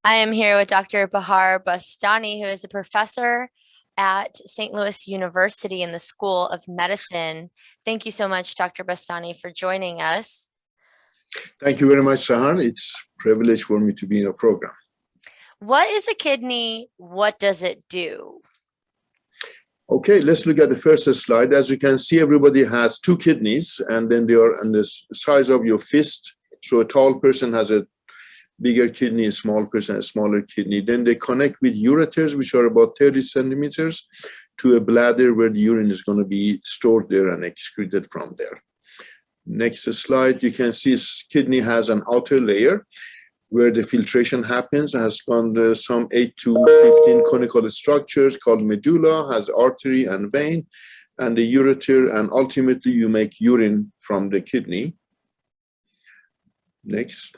I am here with Dr. Bahar Bastani, who is a professor at St. Louis University in the School of Medicine. Thank you so much, Dr. Bastani, for joining us. Thank you very much, Sahar. It's a privilege for me to be in your program. What is a kidney? What does it do? Okay, let's look at the first slide. As you can see, everybody has two kidneys, and then they are on the size of your fist. So a tall person has a bigger kidney, a small person, a smaller kidney. Then they connect with ureters, which are about 30 centimeters, to a bladder where the urine is going to be stored there and excreted from there. Next slide, you can see kidney has an outer layer where the filtration happens, has gone some 8 to 15 conical structures called medulla, has artery and vein, and the ureter, and ultimately you make urine from the kidney. Next.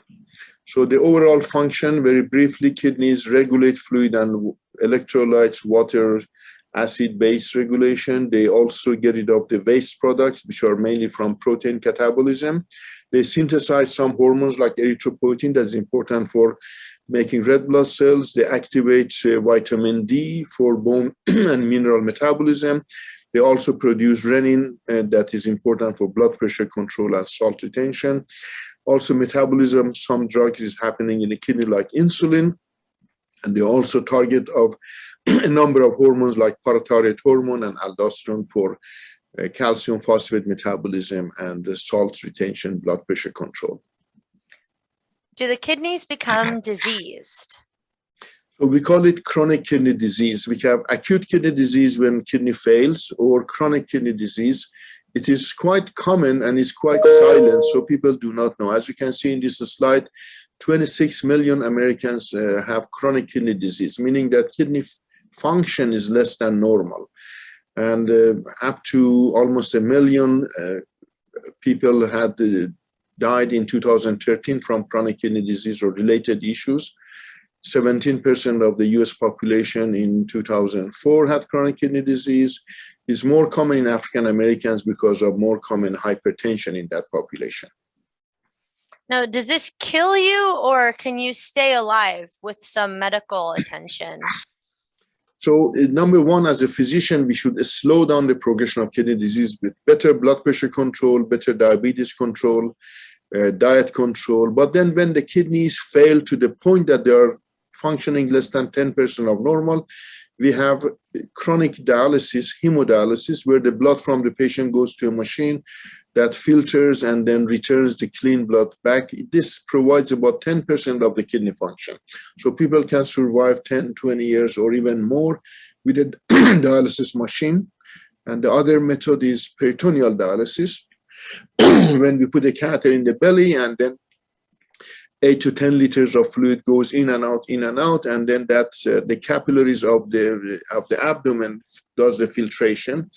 So the overall function, very briefly, kidneys regulate fluid and electrolytes, water, acid, base regulation. They also get rid of the waste products, which are mainly from protein catabolism. They synthesize some hormones like erythropoietin that's important for making red blood cells. They activate vitamin D for bone and mineral metabolism. They also produce renin that is important for blood pressure control and salt retention. Also metabolism, some drugs is happening in the kidney like insulin. And they also target of a number of hormones like parathyroid hormone and aldosterone for calcium phosphate metabolism and salt retention, blood pressure control. Do the kidneys become diseased? So we call it chronic kidney disease. We have acute kidney disease when kidney fails, or chronic kidney disease. It is quite common and is quite silent, so people do not know. As you can see in this slide, 26 million Americans have chronic kidney disease, meaning that kidney function is less than normal. And up to almost 1 million people had died in 2013 from chronic kidney disease or related issues. 17% of the US population in 2004 had chronic kidney disease. It's more common in African Americans because of more common hypertension in that population. Now, does this kill you, or can you stay alive with some medical attention? So number one, as a physician, we should slow down the progression of kidney disease with better blood pressure control, better diabetes control, diet control. But then when the kidneys fail to the point that they are functioning less than 10% of normal, we have chronic dialysis, hemodialysis, where the blood from the patient goes to a machine that filters and then returns the clean blood back. This provides about 10% of the kidney function. So people can survive 10, 20 years or even more with a dialysis machine. And the other method is peritoneal dialysis, when we put a catheter in the belly and then 8 to 10 liters of fluid goes in and out, and then that's the capillaries of the abdomen does the filtration,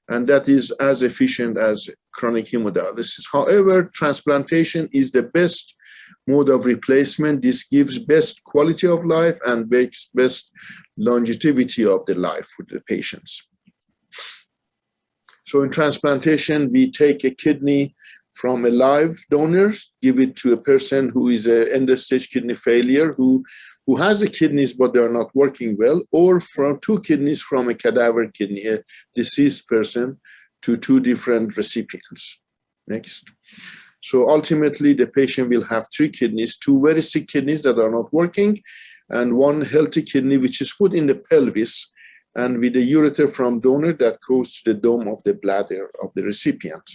and that is as efficient as chronic hemodialysis. However, transplantation is the best mode of replacement. This gives best quality of life and makes best longevity of the life for the patients. So in transplantation, we take a kidney from a live donor, give it to a person who is an end-stage kidney failure, who has the kidneys but they are not working well, or from 2 kidneys from a cadaver kidney, a deceased person, to 2 different recipients. Next. So ultimately, the patient will have 3 kidneys, 2 very sick kidneys that are not working, and 1 healthy kidney which is put in the pelvis, and with a ureter from donor that goes to the dome of the bladder of the recipient.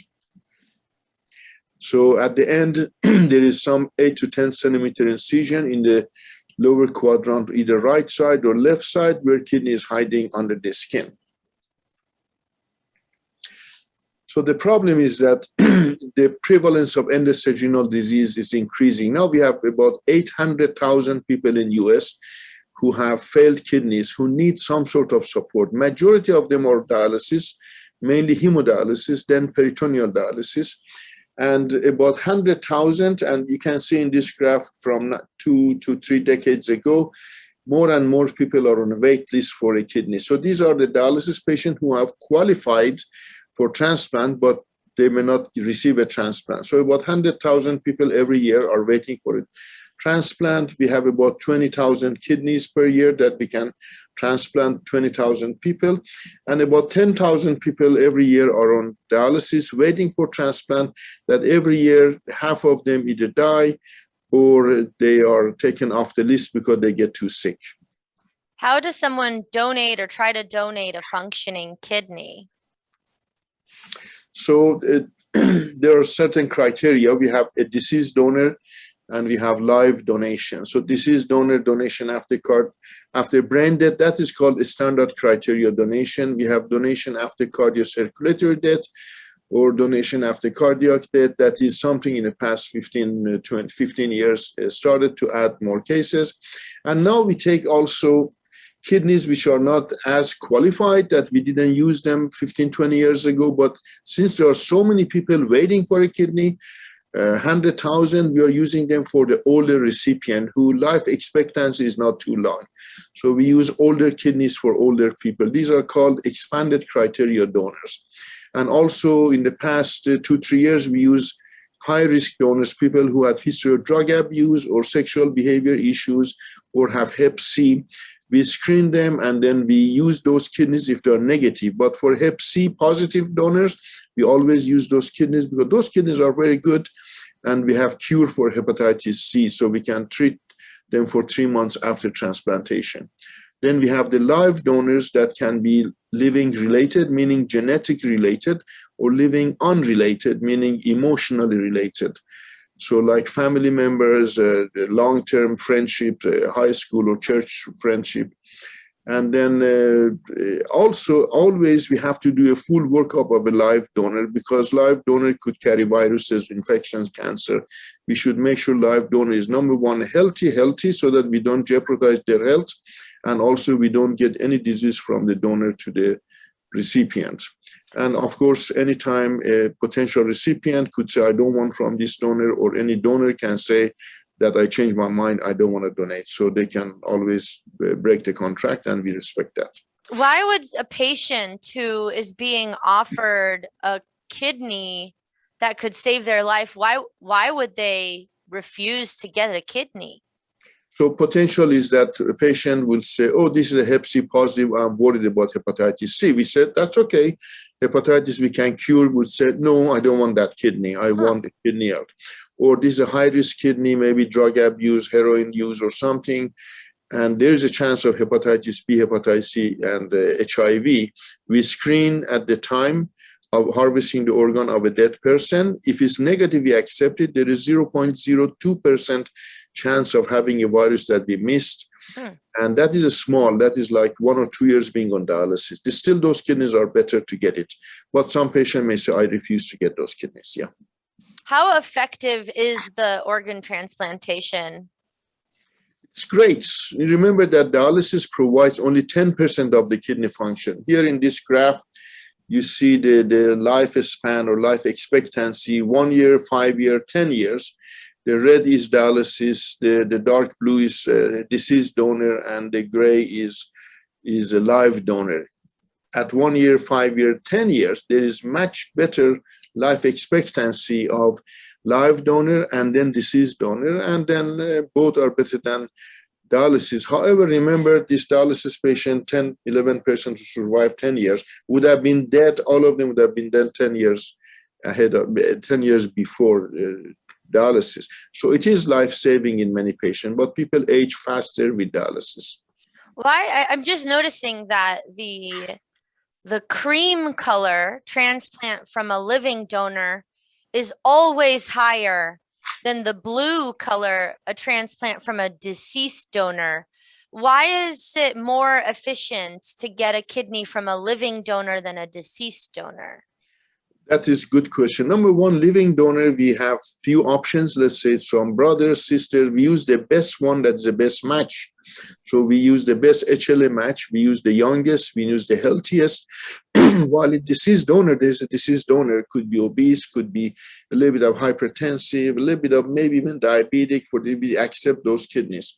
So at the end, there is some 8 to 10 centimeter incision in the lower quadrant, either right side or left side, where kidney is hiding under the skin. So the problem is that the prevalence of end-stage renal disease is increasing. Now we have about 800,000 people in US who have failed kidneys, who need some sort of support. Majority of them are dialysis, mainly hemodialysis, then peritoneal dialysis. And about 100,000, and you can see in this graph from 2 to 3 decades ago, more and more people are on a wait list for a kidney. So these are the dialysis patients who have qualified for transplant, but they may not receive a transplant. So about 100,000 people every year are waiting for a transplant. We have about 20,000 kidneys per year that we can transplant 20,000 people. And about 10,000 people every year are on dialysis waiting for transplant, that every year half of them either die or they are taken off the list because they get too sick. How does someone donate or try to donate a functioning kidney? So there are certain criteria. We have a deceased donor and we have live donation. So deceased donor donation after brain death, that is called a standard criteria donation. We have donation after cardiocirculatory death or donation after cardiac death. That is something in the past 15 years started to add more cases. And now we take also kidneys which are not as qualified, that we didn't use them 15, 20 years ago. But since there are so many people waiting for a kidney, 100,000, we are using them for the older recipient who life expectancy is not too long. So we use older kidneys for older people. These are called expanded criteria donors. And also in the past 2-3 years, we use high-risk donors, people who have history of drug abuse or sexual behavior issues or have Hep C. We screen them and then we use those kidneys if they're negative. But for Hep C positive donors, we always use those kidneys because those kidneys are very good and we have cure for hepatitis C, so we can treat them for 3 months after transplantation. Then we have the live donors that can be living related, meaning genetic related, or living unrelated, meaning emotionally related. So like family members, long-term friendship, high school or church friendship. And then also always we have to do a full workup of a live donor because live donor could carry viruses, infections, cancer. We should make sure live donor is number one, healthy so that we don't jeopardize their health. And also we don't get any disease from the donor to the recipient. And of course, anytime a potential recipient could say, I don't want from this donor, or any donor can say that I changed my mind, I don't want to donate. So they can always break the contract and we respect that. Why would a patient who is being offered a kidney that could save their life, why would they refuse to get a kidney? So potential is that a patient will say, oh, this is a Hep C positive, I'm worried about hepatitis C. We said, that's okay. Hepatitis we can cure. We said, no, I don't want that kidney. I want the kidney out. Or this is a high-risk kidney, maybe drug abuse, heroin use or something. And there is a chance of hepatitis B, hepatitis C, and HIV. We screen at the time of harvesting the organ of a dead person. If it's negative, we accept it. There is 0.02% chance of having a virus that we missed. And that is a small, that is like 1 or 2 years being on dialysis. Still, those kidneys are better to get it. But some patient may say, I refuse to get those kidneys, yeah. How effective is the organ transplantation? It's great. Remember that dialysis provides only 10% of the kidney function. Here in this graph, you see the lifespan or life expectancy, 1 year, 5 year, 10 years. The red is dialysis, the dark blue is deceased donor, and the gray is a live donor. At 1 year, 5 year, 10 years, there is much better life expectancy of live donor and then deceased donor, and then both are better than dialysis. However, remember this dialysis patient, 11% who survived 10 years, would have been dead, all of them would have been dead 10 years ahead of 10 years before dialysis. So it is life-saving in many patients, but people age faster with dialysis. I'm just noticing that the cream color transplant from a living donor is always higher than the blue color, a transplant from a deceased donor. Why is it more efficient to get a kidney from a living donor than a deceased donor? That is a good question. Number one, living donor, we have few options. Let's say it's from brothers, sisters. We use the best one that's the best match. So we use the best HLA match. We use the youngest. We use the healthiest. While a deceased donor, there's a deceased donor, could be obese, could be a little bit of hypertensive, a little bit of maybe even diabetic, we accept those kidneys.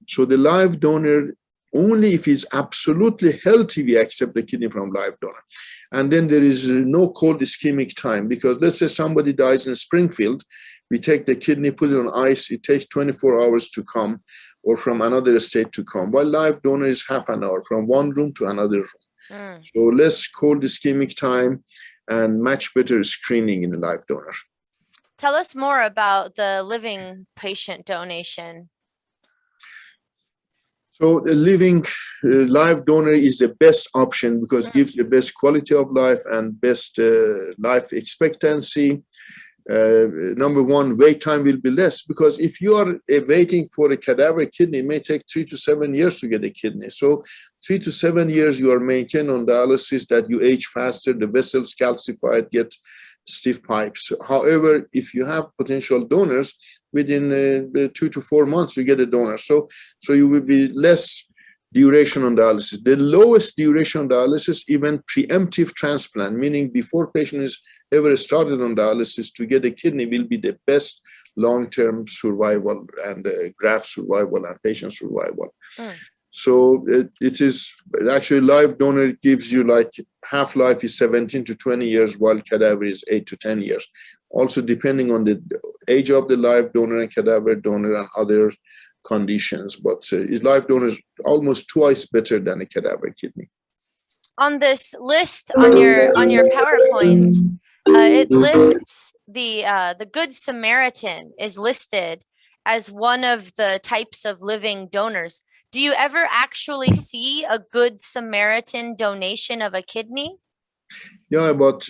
So the live donor Only if he's absolutely healthy, we accept the kidney from live donor. And then there is no cold ischemic time, because let's say somebody dies in Springfield, we take the kidney, put it on ice, it takes 24 hours to come, or from another state to come, while live donor is half an hour from one room to another room. So less cold ischemic time and much better screening in the live donor. Tell us more about the living patient donation. So the living live donor is the best option because it gives the best quality of life and best life expectancy. Number one, wait time will be less, because if you are waiting for a cadaveric kidney, it may take 3 to 7 years to get a kidney. So 3 to 7 years you are maintained on dialysis, that you age faster, the vessels calcified, get stiff pipes. However, if you have potential donors, within 2 to 4 months you get a donor. So you will be less duration on dialysis. The lowest duration on dialysis, even preemptive transplant, meaning before patient is ever started on dialysis, to get a kidney will be the best long-term survival and graft survival and patient survival. So it is actually live donor gives you like half-life is 17 to 20 years, while cadaver is 8 to 10 years. Also depending on the age of the live donor and cadaver donor and other conditions, but live donor is almost twice better than a cadaver kidney. On this list on your PowerPoint, it lists the Good Samaritan is listed as one of the types of living donors. Do you ever actually see a Good Samaritan donation of a kidney? Yeah, about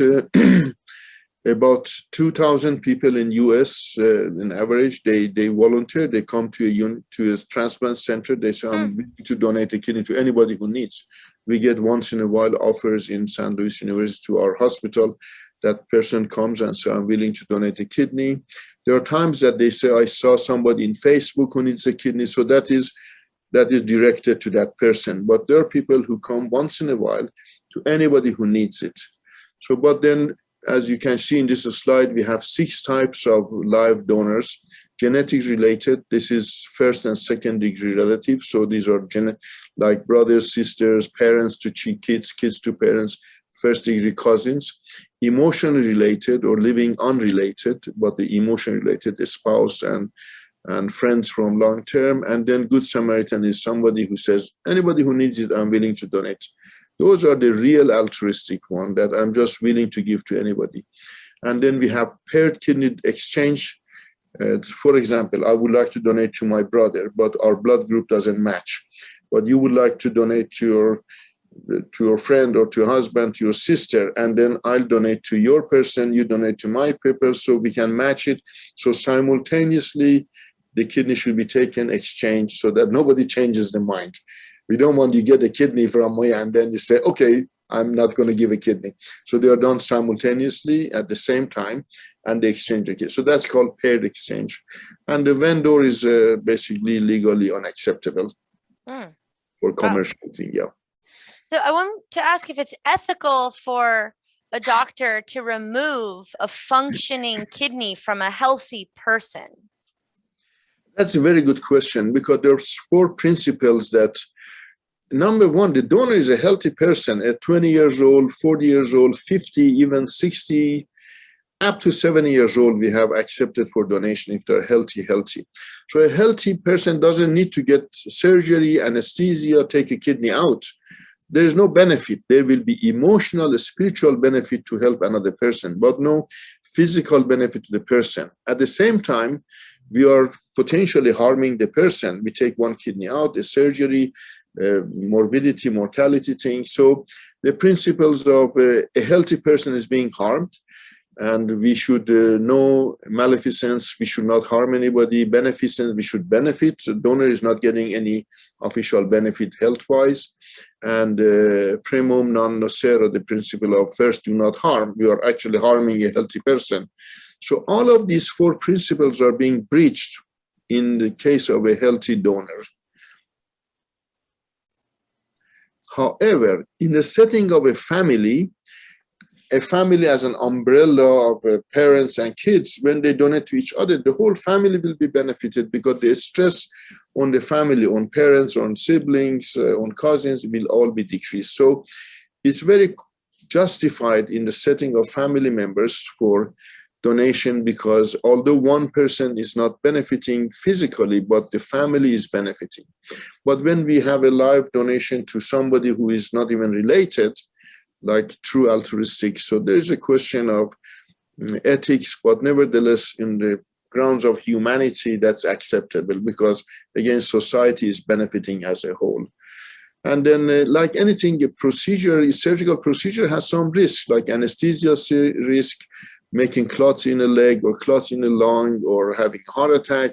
2,000 people in US, in average, they volunteer, they come to a transplant center, they say, I'm willing to donate a kidney to anybody who needs. We get once in a while offers in St. Louis University to our hospital. That person comes and says, I'm willing to donate a kidney. There are times that they say, I saw somebody in Facebook who needs a kidney, so that is directed to that person. But there are people who come once in a while to anybody who needs it. So, but then, as you can see in this slide, we have 6 types of live donors. Genetic related, this is first and second degree relatives. So these are like brothers, sisters, parents to kids, kids to parents, first degree cousins. Emotion related or living unrelated, but the emotion related, the spouse and friends from long term. And then Good Samaritan is somebody who says, anybody who needs it, I'm willing to donate. Those are the real altruistic one that I'm just willing to give to anybody. And then we have paired kidney exchange. For example, I would like to donate to my brother, but our blood group doesn't match. But you would like to donate to your friend or to your husband, to your sister, and then I'll donate to your person, you donate to my paper, so we can match it. So simultaneously, the kidney should be taken, exchanged, so that nobody changes their mind. We don't want you to get a kidney from me and then you say, okay, I'm not going to give a kidney. So they are done simultaneously at the same time, and they exchange the kidney. So that's called paired exchange. And the vendor is basically legally unacceptable for commercial thing, yeah. So I want to ask if it's ethical for a doctor to remove a functioning kidney from a healthy person. That's a very good question, because there's 4 principles that, number one, the donor is a healthy person at 20 years old, 40 years old, 50, even 60, up to 70 years old, we have accepted for donation if they're healthy. So a healthy person doesn't need to get surgery, anesthesia, take a kidney out. There's no benefit. There will be emotional, spiritual benefit to help another person, but no physical benefit to the person. At the same time, we are potentially harming the person. We take one kidney out, the surgery, morbidity, mortality thing. So the principles of a healthy person is being harmed, and we should know maleficence. We should not harm anybody. Beneficence, we should benefit. The donor is not getting any official benefit health-wise. And primum non nocere, the principle of first do not harm. We are actually harming a healthy person. So all of these 4 principles are being breached in the case of a healthy donor. However, in the setting of a family, a family as an umbrella of parents and kids, when they donate to each other, the whole family will be benefited because the stress on the family, on parents, on siblings, on cousins will all be decreased. So it's very justified in the setting of family members for donation, because although one person is not benefiting physically, but the family is benefiting. But when we have a live donation to somebody who is not even related, like true altruistic, so there's a question of ethics, but nevertheless, in the grounds of humanity, that's acceptable, because again, society is benefiting as a whole. And then, like anything, a surgical procedure has some risk, like anesthesia risk, making clots in a leg or clots in a lung, or having heart attack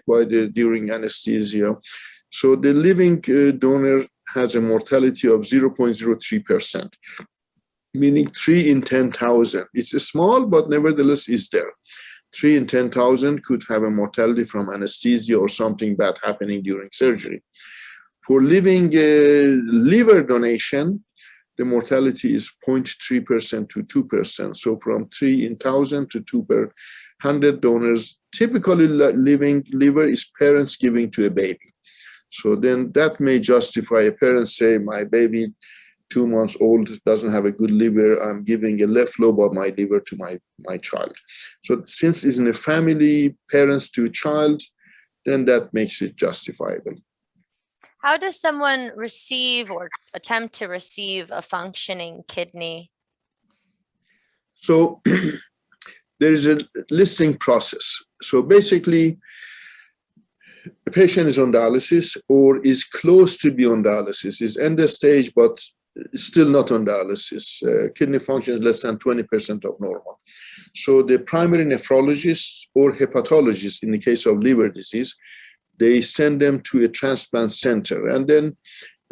during anesthesia. So the living donor has a mortality of 0.03%, meaning 3 in 10,000. It's small, but nevertheless is there. 3 in 10,000 could have a mortality from anesthesia or something bad happening during surgery. For living liver donation, the mortality is 0.3% to 2%. So from 3 in 1,000 to 2 per 100 donors. Typically, living liver is parents giving to a baby. So then that may justify a parent say, my baby 2 months old doesn't have a good liver, I'm giving a left lobe of my liver to my child. So since it's in a family, parents to child, then that makes it justifiable. How does someone receive or attempt to receive a functioning kidney? So there is a listing process. So basically, the patient is on dialysis or is close to be on dialysis, is end stage, but still not on dialysis. Kidney function is less than 20% of normal. So the primary nephrologist or hepatologist, in the case of liver disease, they send them to a transplant center, and then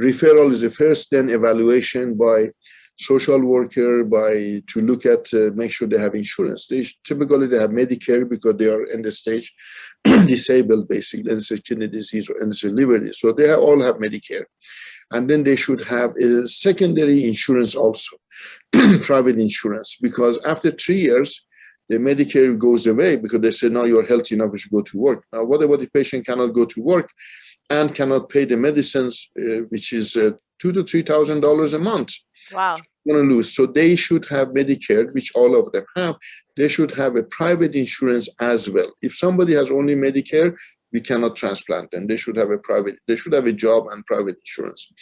referral is the first, then evaluation by social worker to look at, make sure they have insurance. Typically they have Medicare because they are end stage disabled, basically, and it's kidney disease or and liver disease. So they all have Medicare. And then they should have a secondary insurance also, private insurance, because after 3 years, the Medicare goes away because they say, now you're healthy enough, you should go to work. Now, what about the patient cannot go to work and cannot pay the medicines, which is $2,000 to $3,000 a month? Wow. Going to lose. So they should have Medicare, which all of them have. They should have a private insurance as well. If somebody has only Medicare, we cannot transplant them. They should have a job and private insurance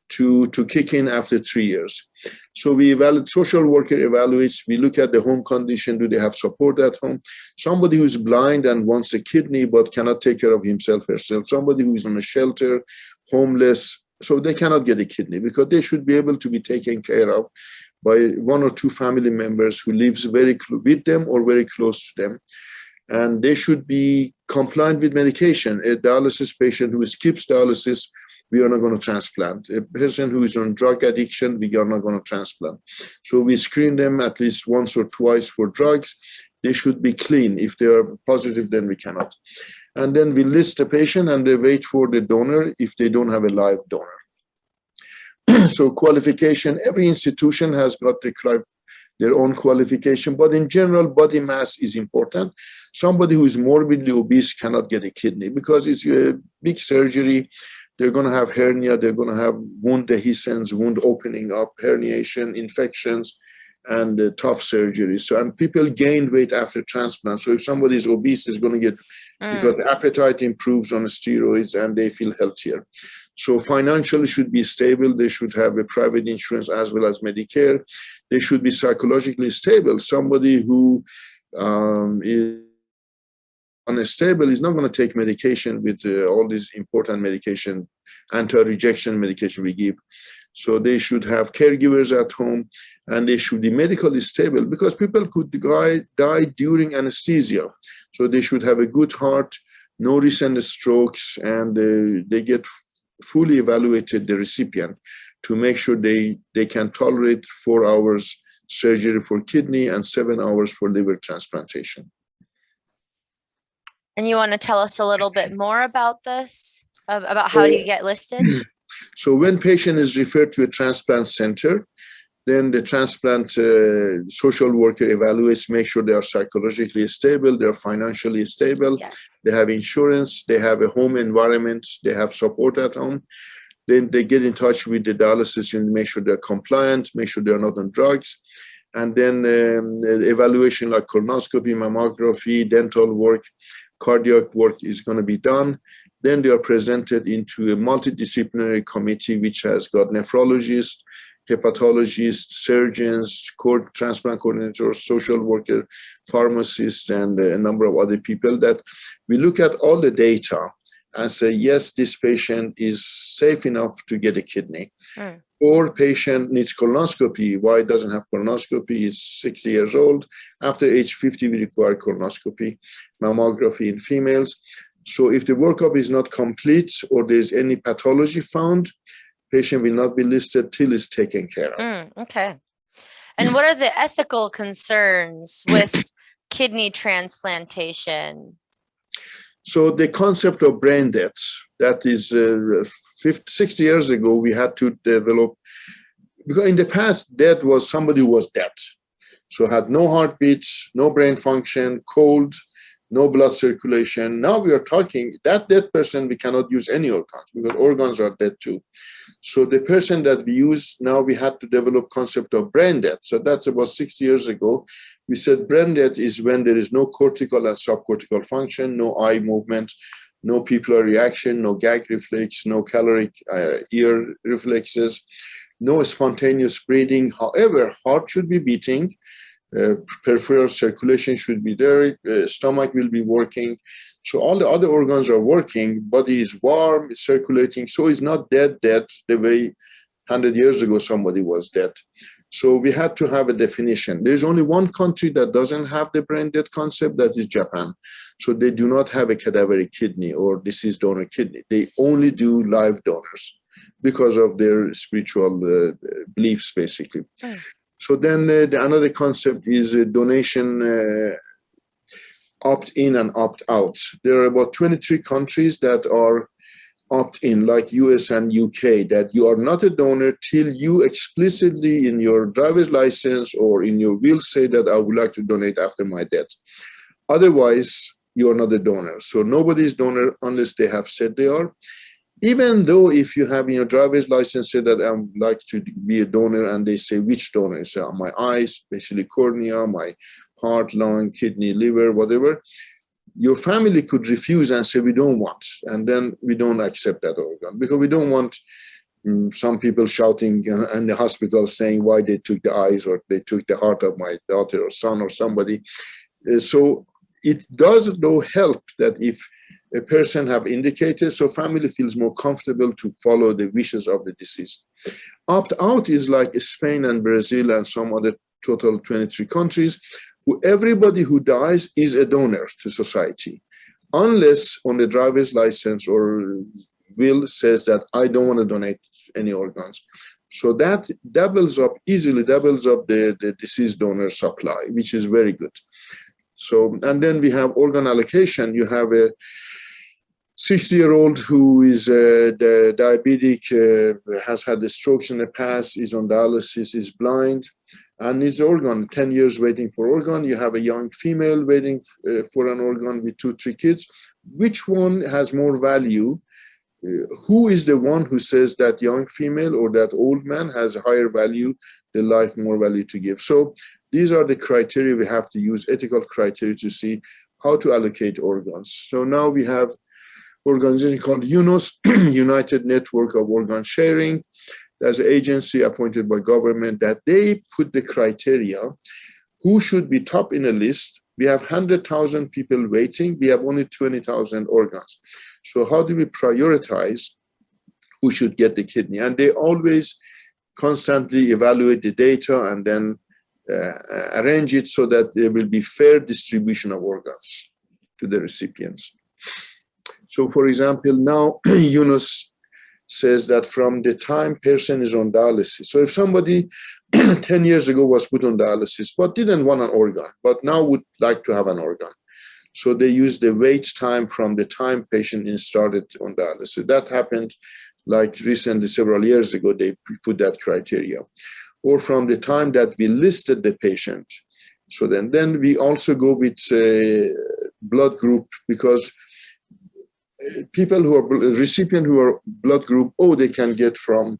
to kick in after 3 years. So we evaluate, social worker evaluates, we look at the home condition, do they have support at home? Somebody who's blind and wants a kidney but cannot take care of himself or herself, somebody who is on a shelter, homeless, so they cannot get a kidney because they should be able to be taken care of by 1 or 2 family members who lives very with them or very close to them. And they should be compliant with medication. A dialysis patient who skips dialysis, we are not going to transplant. A person who is on drug addiction, we are not going to transplant. So we screen them at least once or twice for drugs. They should be clean. If they are positive, then we cannot. And then we list the patient and they wait for the donor if they don't have a live donor. So qualification, every institution has got their own qualification, but in general, body mass is important. Somebody who is morbidly obese cannot get a kidney because it's a big surgery. They're going to have hernia, they're going to have wound dehiscence, wound opening up, herniation, infections, and tough surgery. So, and people gain weight after transplant. So if somebody is obese, is going to get, because the appetite improves on steroids and they feel healthier. So financially should be stable. They should have a private insurance as well as Medicare. They should be psychologically stable. Somebody who is unstable is not going to take medication with all these important medication, anti-rejection medication we give. So they should have caregivers at home and they should be medically stable because people could die during anesthesia. So they should have a good heart, no recent strokes, and they get fully evaluated, the recipient, to make sure they can tolerate 4 hours surgery for kidney and 7 hours for liver transplantation. And you want to tell us a little bit more about this, about how do you get listed? So when patient is referred to a transplant center, Then the transplant social worker evaluates, make sure they are psychologically stable, they are financially stable, Yes. they have insurance, they have a home environment, they have support at home. Then they get in touch with the dialysis unit, make sure they're compliant, make sure they're not on drugs. And then evaluation like colonoscopy, mammography, dental work, cardiac work is going to be done. Then they are presented into a multidisciplinary committee, which has got nephrologists, hepatologists, surgeons, transplant coordinators, social worker, pharmacists, and a number of other people that we look at all the data and say, yes, this patient is safe enough to get a kidney. Or patient needs colonoscopy. Why doesn't have colonoscopy? He's 60 years old. After age 50, we require colonoscopy, mammography in females. So if the workup is not complete or there's any pathology found, patient will not be listed till it's taken care of. Okay. And what are the ethical concerns with kidney transplantation? So the concept of brain death, that is 60 years ago, we had to develop, because in the past, death was somebody who was dead. So had no heartbeat, no brain function, cold, no blood circulation. Now we are talking, that dead person, we cannot use any organs because organs are dead too. So the person that we use, now we had to develop concept of brain death. So that's about 60 years ago. We said brain death is when there is no cortical and subcortical function, no eye movement, no pupillar reaction, no gag reflex, no caloric ear reflexes, no spontaneous breathing. However, heart should be beating, peripheral circulation should be there, stomach will be working. So all the other organs are working, body is warm, it's circulating, so it's not dead the way 100 years ago somebody was dead. So we had to have a definition. There's only one country that doesn't have the brain death concept, that is Japan. So they do not have a cadaveric kidney or deceased donor kidney. They only do live donors because of their spiritual beliefs, basically. So then another concept is donation opt-in and opt-out. There are about 23 countries that are opt-in, like US and UK, that you are not a donor till you explicitly in your driver's license or in your will say that I would like to donate after my death. Otherwise, you are not a donor. So nobody is donor unless they have said they are. Even though if you have in your driver's license said that I would like to be a donor and they say which donor, say my eyes, especially cornea, my heart, lung, kidney, liver, whatever, your family could refuse and say we don't want, and then we don't accept that organ because we don't want some people shouting in the hospital saying why they took the eyes or they took the heart of my daughter or son or somebody. So it does though help that if a person have indicated, so family feels more comfortable to follow the wishes of the deceased. Opt-out is like Spain and Brazil and some other total 23 countries, everybody who dies is a donor to society, unless on the driver's license or will says that I don't want to donate any organs. So that easily doubles up the deceased donor supply, which is very good. So, and then we have organ allocation. You have a 60-year-old who is the diabetic, has had a stroke in the past, is on dialysis, is blind, and needs organ, 10 years waiting for organ. You have a young female waiting for an organ with 2-3 kids. Which one has more value? Who is the one who says that young female or that old man has a higher value, the life more value to give? So these are the criteria we have to use, ethical criteria to see how to allocate organs. So now we have organization called UNOS, United Network of Organ Sharing. There's an agency appointed by government that they put the criteria, who should be top in a list. We have 100,000 people waiting. We have only 20,000 organs. So how do we prioritize who should get the kidney? And they always constantly evaluate the data and then arrange it so that there will be fair distribution of organs to the recipients. So for example, now UNOS says that from the time person is on dialysis, so if somebody 10 years ago was put on dialysis but didn't want an organ, but now would like to have an organ, so they use the wait time from the time patient is started on dialysis. That happened like recently, several years ago, they put that criteria. or from the time that we listed the patient. So then we also go with blood group, because people who are recipient who are blood group O, they can get from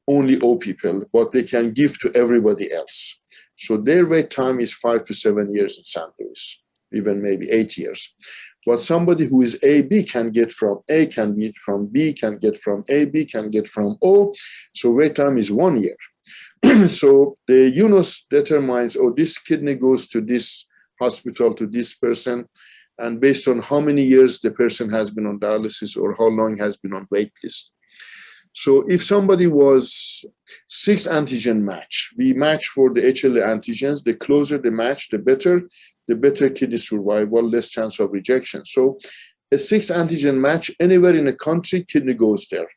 only O people, but they can give to everybody else. So their wait time is 5 to 7 years in St. Louis, even maybe 8 years. What somebody who is AB can get from A, can get from B, can get from AB, can get from O. So wait time is 1 year. So the UNOS determines, oh, this kidney goes to this hospital, to this person, and based on how many years the person has been on dialysis or how long has been on wait list. So if somebody was 6 antigen match, we match for the HLA antigens. The closer the match, the better kidney survival, less chance of rejection. So a 6 antigen match anywhere in a country, kidney goes there.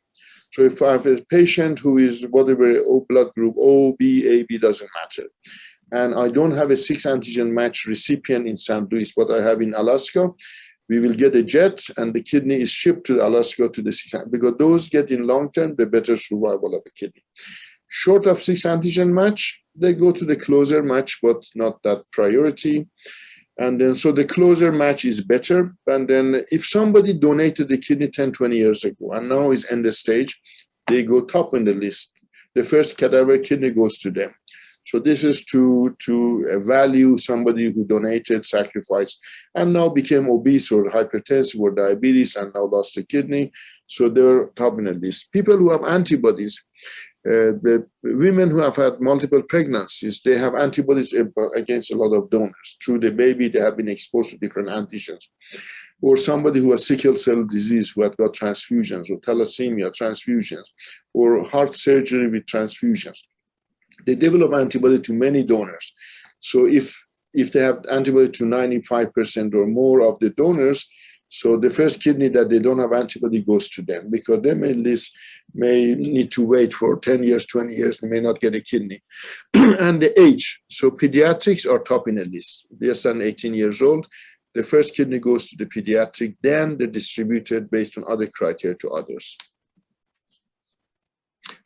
So if I have a patient who is whatever O blood group, O, B, AB, doesn't matter, and I don't have a 6 antigen match recipient in St. Louis, but I have in Alaska, we will get a jet and the kidney is shipped to Alaska to the 6, because those get in long term the better survival of the kidney. Short of 6 antigen match, they go to the closer match, but not that priority. And then, so the closer match is better. And then if somebody donated the kidney 10, 20 years ago, and now is end stage, they go top in the list. The first cadaver kidney goes to them. So this is to value somebody who donated, sacrificed, and now became obese or hypertensive or diabetes and now lost a kidney. So they're top in the list. People who have antibodies, the women who have had multiple pregnancies, they have antibodies against a lot of donors. Through the baby, they have been exposed to different antigens. Or somebody who has sickle cell disease who had got transfusions, or thalassemia, transfusions, or heart surgery with transfusions. They develop antibody to many donors. So if they have antibody to 95% or more of the donors, so the first kidney that they don't have antibody goes to them, because they may need to wait for 10 years, 20 years, they may not get a kidney. And the age, so pediatrics are top in the list. Less than 18 years old, the first kidney goes to the pediatric, then they're distributed based on other criteria to others.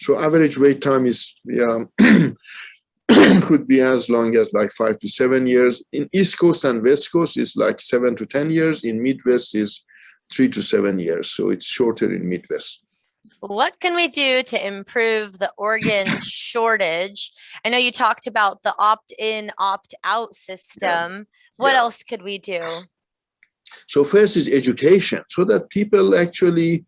So average wait time is could be as long as like 5 to 7 years. In East Coast and West Coast is like 7 to 10 years. In Midwest is 3 to 7 years. So it's shorter in Midwest. What can we do to improve the organ shortage? I know you talked about the opt-in, opt-out system. What else could we do? So first is education, so that people actually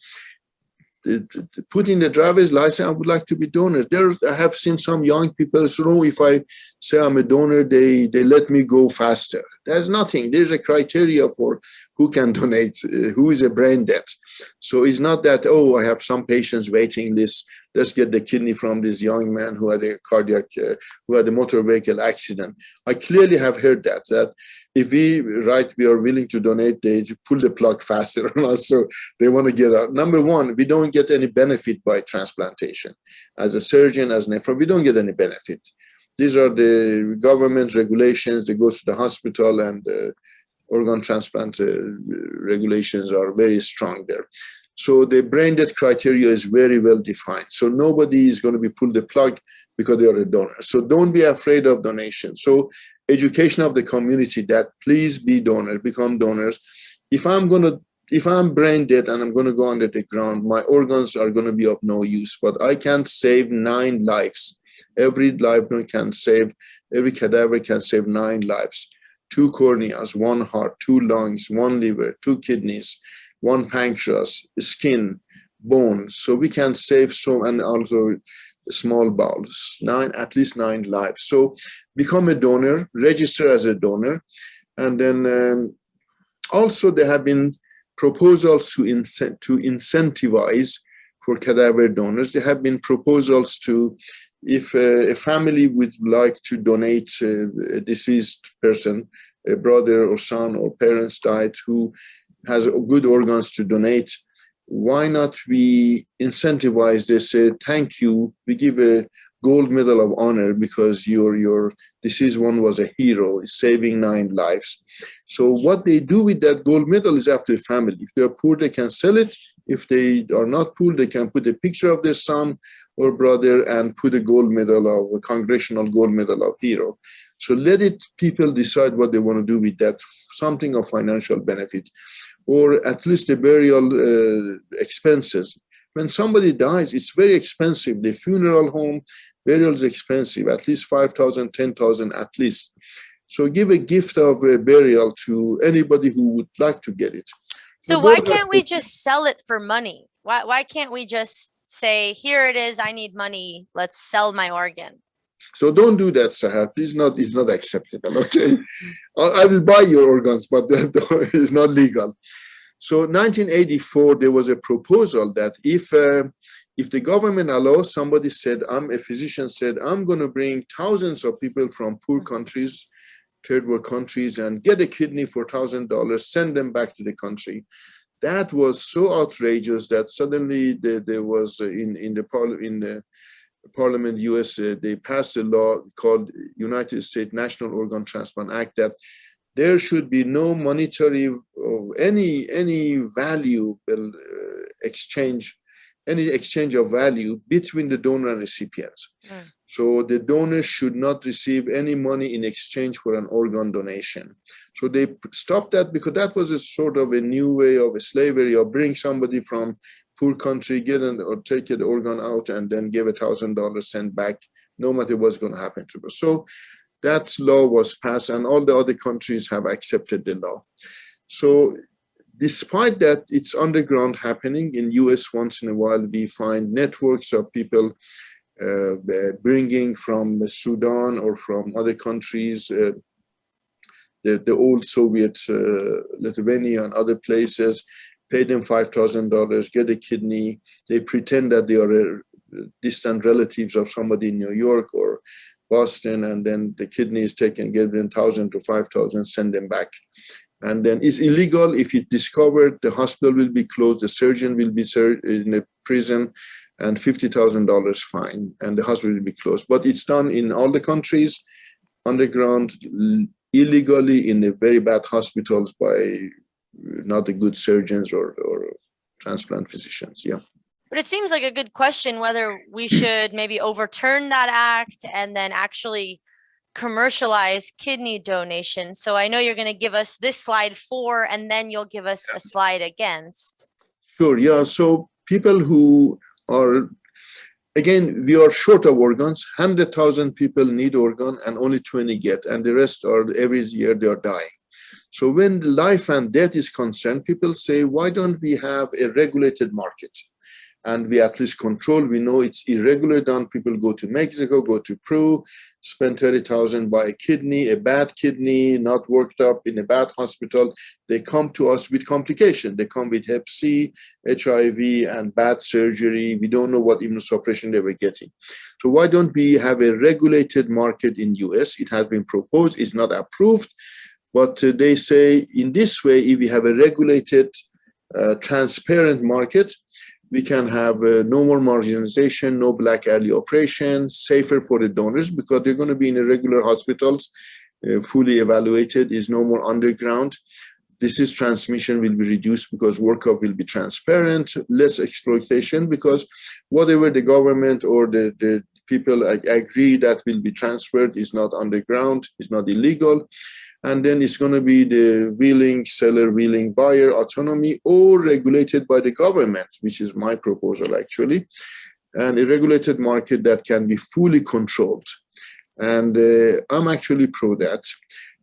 put in the driver's license, I would like to be donors. I have seen some young people, so if I say I'm a donor, they let me go faster. There's nothing. There's a criteria for who can donate, who is a brain dead. So it's not that, oh, I have some patients waiting list. Let's get the kidney from this young man who had a who had a motor vehicle accident. I clearly have heard that if we write we are willing to donate, they pull the plug faster on us. So they want to get out. Number one, we don't get any benefit by transplantation. As a surgeon, as nephrologist, we don't get any benefit. These are the government regulations that goes to the hospital, and organ transplant regulations are very strong there. So the brain death criteria is very well defined. So nobody is going to be pulled the plug because they are a donor. So don't be afraid of donation. So education of the community that please be donors, become donors. If I'm brain dead and I'm going to go under the ground, my organs are going to be of no use, but I can save 9 lives. Every life can save, every cadaver can save 9 lives. 2 corneas, 1 heart, 2 lungs, 1 liver, 2 kidneys, 1 pancreas, skin, bone. So we can save so, and also small bowels, at least 9 lives. So become a donor, register as a donor. And then also there have been proposals to incentivize for cadaver donors. There have been proposals to, if a family would like to donate a deceased person, a brother or son or parents died who has good organs to donate, why not we incentivize this? Say, thank you, we give a gold medal of honor because your deceased one was a hero, saving 9 lives. So what they do with that gold medal is up to the family. If they are poor, they can sell it. If they are not poor, they can put a picture of their son or brother and put a congressional gold medal of hero. So let people decide what they want to do with that, something of financial benefit, or at least the burial expenses. When somebody dies, it's very expensive. The funeral home, burial is expensive, at least 5,000, 10,000 at least. So give a gift of a burial to anybody who would like to get it. So why can't we just sell it for money? Why can't we just say, here it is, I need money, let's sell my organ? So don't do that, Sahar. Please, it's not acceptable, okay? I will buy your organs, but that is not legal. So 1984, there was a proposal that if the government allows, somebody said, a physician said, I'm going to bring thousands of people from poor countries, third world countries, and get a kidney for $1,000, send them back to the country. That was so outrageous that suddenly there was in the Parliament, US, they passed a law called United States National Organ Transplant Act that there should be no monetary or any value exchange, any exchange of value between the donor and recipients. So the donor should not receive any money in exchange for an organ donation. So they stopped that because that was a sort of a new way of a slavery, or bring somebody from poor country, or take an organ out and then give $1,000 sent back, no matter what's going to happen to us. So that law was passed, and all the other countries have accepted the law. So despite that, it's underground happening. In US, once in a while, we find networks of people bringing from Sudan or from other countries, the old Soviet Lithuania and other places, pay them $5,000, get a kidney. They pretend that they are distant relatives of somebody in New York or Boston, and then the kidney is taken, give them 1,000 to 5,000, send them back. And then it's illegal. If it's discovered, the hospital will be closed, the surgeon will be in a prison, and $50,000 fine, and the hospital will be closed. But it's done in all the countries, underground, illegally, in the very bad hospitals by not the good surgeons or transplant physicians. Yeah. But it seems like a good question whether we should maybe overturn that act and then actually commercialize kidney donation. So I know you're going to give us this slide for, and then you'll give us a slide against. Sure. Yeah. So people who are, again, we are short of organs. 100,000 people need organ and only 20 get, and the rest are every year they are dying. So when life and death is concerned, people say, why don't we have a regulated market? And we at least control. We know it's irregular done. People go to Mexico, go to Peru, spend 30,000, buy a kidney, a bad kidney, not worked up in a bad hospital. They come to us with complication. They come with Hep C, HIV, and bad surgery. We don't know what immunosuppression they were getting. So why don't we have a regulated market in US? It has been proposed, it's not approved. But they say in this way, if we have a regulated, transparent market, we can have no more marginalization, no black alley operations, safer for the donors because they're going to be in the regular hospitals, fully evaluated, is no more underground. Disease transmission will be reduced because workup will be transparent, less exploitation because whatever the government or the people agree that will be transferred is not underground, is not illegal. And then it's going to be the willing seller, willing buyer autonomy, or regulated by the government, which is my proposal actually, and a regulated market that can be fully controlled. And I'm actually pro that.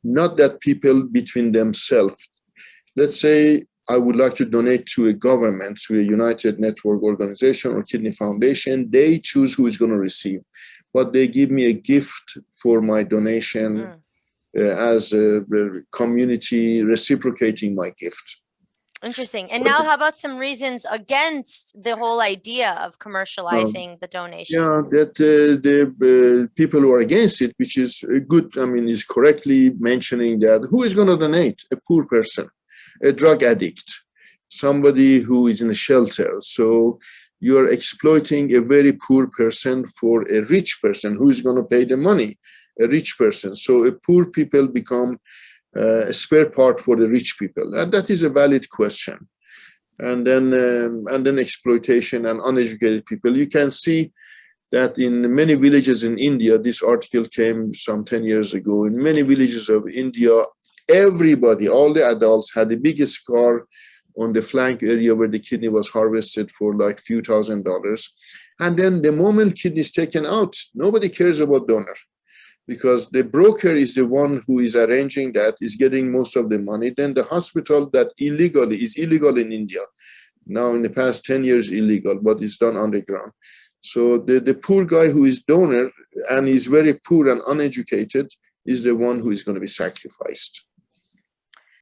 Not that people between themselves, let's say I would like to donate to a government, to a United Network organization or kidney foundation, they choose who is going to receive, but they give me a gift for my donation. As a community reciprocating my gift. Interesting. And now how about some reasons against the whole idea of commercializing the donation? Yeah, that the people who are against it, which is good, I mean, is correctly mentioning that who is going to donate? A poor person, a drug addict, somebody who is in a shelter. So you're exploiting a very poor person for a rich person who is going to pay the money. A rich person. So poor people become a spare part for the rich people. And that is a valid question. And then exploitation and uneducated people. You can see that in many villages in India, this article came some 10 years ago, in many villages of India, everybody, all the adults had a big scar on the flank area where the kidney was harvested for like few $1,000s. And then the moment kidney is taken out, nobody cares about donor, because the broker is the one who is arranging that, is getting most of the money. Then the hospital that is illegal in India. Now in the past 10 years illegal, but it's done underground. So the poor guy who is donor and is very poor and uneducated is the one who is going to be sacrificed.